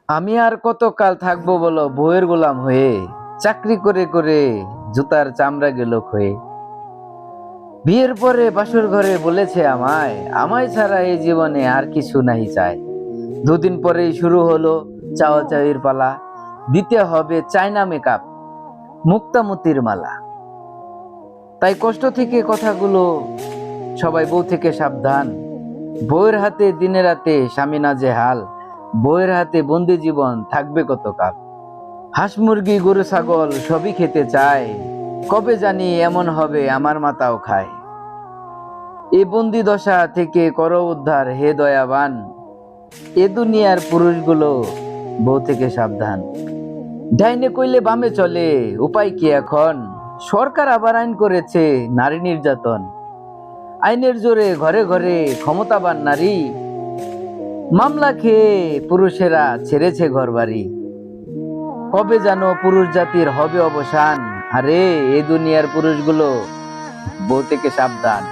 আমি আর কতকাল থাকবো বলো বউয়ের গোলাম হয়ে, চাকরি করে করে জুতার চামড়া গেল ক্ষয়ে। বিয়ের পরে বাসর ঘরে বলেছে আমায়, আমায় ছাড়া এই জীবনে আর কিছু নাহি চাই। দুদিন পরেই শুরু হলো চাওয়া চাওয়ির পালা, দিতে হবে চায়না মেকআপ, মুক্তামতির মালা। তাই কষ্ট থেকে কথাগুলো, সবাই বউ থেকে সাবধান। বউয়ের হাতে দিনে রাতে স্বামী নাজেহাল, বউয়ের হাতে বন্দি জীবন থাকবে কতকাল। হাঁস মুরগি গরু ছাগল সবই খেতে চায়, কবে জানি এমন হবে আমার মাতাও খায়। এই বন্দি দশা থেকে করো উদ্ধার হে দয়াবান, এ দুনিয়ার পুরুষগুলো বউ থেকে সাবধান। ডাইনে কইলে বামে চলে, উপায় কি এখন? সরকার আবার আইন করেছে নারী নির্যাতন। আইনের জোরে ঘরে ঘরে ক্ষমতাবান নারী, মামলা খেয়ে পুরুষেরা ছেড়েছে ঘরবাড়ি। কবে জানো পুরুষ জাতির হবে অবসান, আরে এই দুনিয়ার পুরুষগুলো বউ থেকে সাবধান।